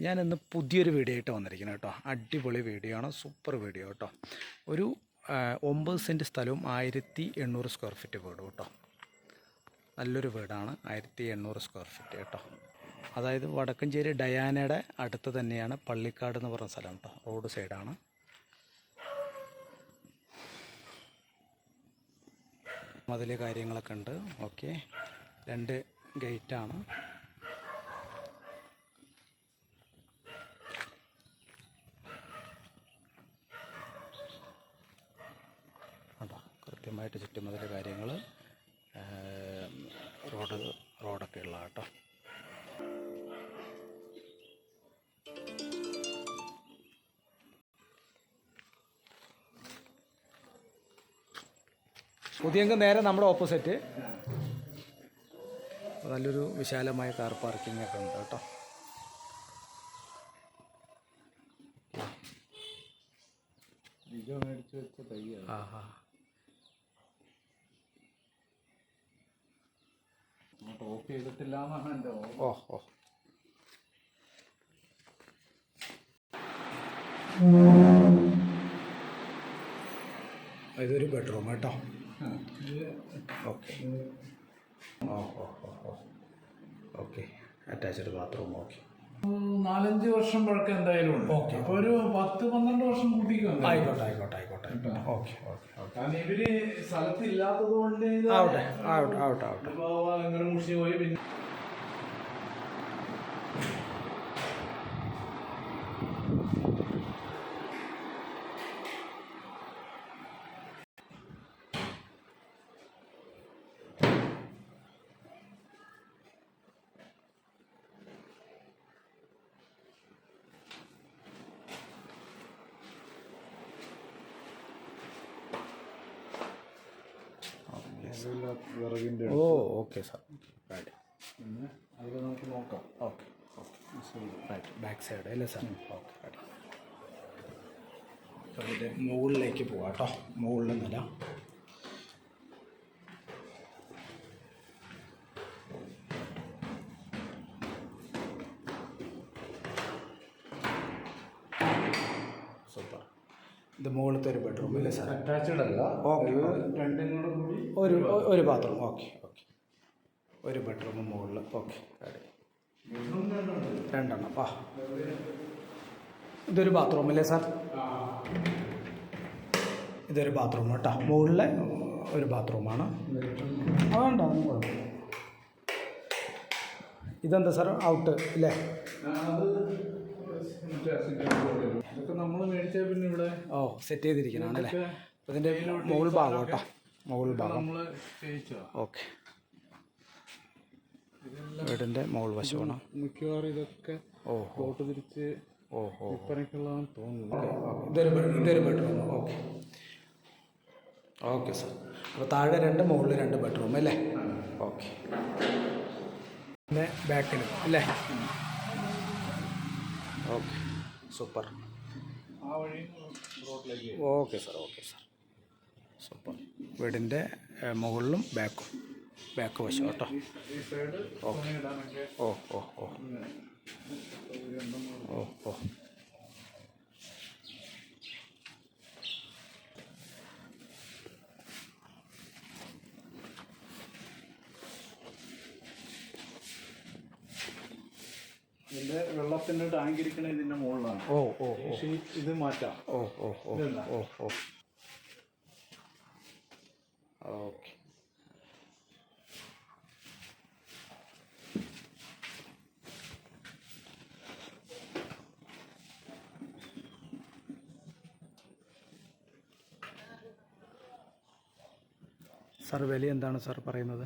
ഞാനിന്ന് പുതിയൊരു വീഡിയോ ആയിട്ട് വന്നിരിക്കുന്നത് കേട്ടോ. അടിപൊളി വീഡിയോ ആണ്, സൂപ്പർ വീഡിയോ കേട്ടോ. ഒരു 9 സെൻറ്റ് സ്ഥലവും 1800 സ്ക്വയർ ഫീറ്റ് വീട് കേട്ടോ. നല്ലൊരു വീടാണ്, 1800 സ്ക്വയർ ഫീറ്റ് കേട്ടോ. അതായത് വടക്കഞ്ചേരി ഡയാനയുടെ അടുത്ത് തന്നെയാണ് പള്ളിക്കാട് എന്ന് പറഞ്ഞ സ്ഥലം കേട്ടോ. റോഡ് സൈഡാണ്. മതിൽ കാര്യങ്ങളൊക്കെ ഉണ്ട്. ഓക്കെ, 2 ഗേറ്റാണ്. കൃത്യമായിട്ട് ചുറ്റുമതിൽ കാര്യങ്ങൾ, റോഡൊക്കെ ഉള്ള കേട്ടോ. പുതിയങ്ക് നേരെ നമ്മുടെ ഓപ്പോസിറ്റ് നല്ലൊരു വിശാലമായ കാർ പാർക്കിംഗ് ഒക്കെ ഉണ്ട് കേട്ടോ. ഓഫ് ചെയ്തിട്ടില്ല എന്നാണ് എൻ്റെ ഓ ഇതൊരു ബെഡ്റൂം കേട്ടോ. Okay okay attached bathroom. Okay, 4-5 വർഷം പഴക്കം എന്തായാലും ഉണ്ട്. ഓക്കെ, അപ്പോൾ ഒരു 10-12 വർഷം കൂട്ടിക്കും. ആയിക്കോട്ടെ. ഓക്കെ. കാരണം ഇവര് സ്ഥലത്തില്ലാത്തത് കൊണ്ട് ആവട്ടെ. ഇങ്ങനെ മുഷിഞ്ഞു പോയി. പിന്നെ വിറകിൻ്റെ ഓക്കെ സാർ. പിന്നെ അതിൽ നമുക്ക് നോക്കാം. ഓക്കെ റൈറ്റ്, ബാക്ക് സൈഡ് അല്ലേ സാർ? ഓക്കെ, അതിൻ്റെ മുകളിലേക്ക് പോവാം കേട്ടോ. മുകളിൽ നില. സൂപ്പർ. ഇത് മുകളിലത്തെ ഒരു ബെഡ്റൂം അല്ലേ സാർ? അറ്റാച്ച്ഡ് അല്ല. ഓക്കെ, രണ്ടും കൂടെ കൂടി ഒരു ബാത്റൂം. ഓക്കെ, ഒരു ബെഡ്റൂം മുകളിൽ. ഓക്കെ, 2 ഇതൊരു ബാത്റൂം അല്ലേ സാർ? ഇതൊരു ബാത്റൂം കേട്ടോ. മുകളിലെ ഒരു ബാത്റൂമാണ്. വേണ്ട, ഇതെന്താ സാർ? ഔട്ട് അല്ലേ? ഇതൊക്കെ നമ്മൾ മേടിച്ച പിന്നെ ഇവിടെ സെറ്റ് ചെയ്തിരിക്കുന്നതാണ് അല്ലേ? ഇതിൻ്റെ മുകൾ ഭാഗം കേട്ടോ. മുകൾ ഭാഗം. ഓക്കെ, വീടിൻ്റെ മുകൾ വശമാണ്. മിക്കവാറും ഇതൊക്കെ ഫോട്ടോ തിരിച്ച് വിൽപ്പനയ്ക്കുള്ളതാണെന്ന് തോന്നുന്നു. ഇതൊരു ബെഡ്റൂം. Okay sir. അപ്പോൾ താഴെ 2, മുകളിൽ 2 ബെഡ്റൂം അല്ലേ? ഓക്കെ, പിന്നെ ബാക്കിലും അല്ലേ? Okay, super. ആ വഴി റോഡിലേക്ക്. Okay sir. സൂപ്പർ. വീടിൻ്റെ മുകളിലും ബാക്ക് വശം കേട്ടോ. ഓ ഇതിന്റെ വെള്ളത്തിന്റെ ടാങ്ക് ഇരിക്കണ ഇതിന്റെ മുകളിലാണ്. ഇത് മാറ്റാം. ഓക്കെ. സാർ വില എന്താണ് സാർ പറയുന്നത്?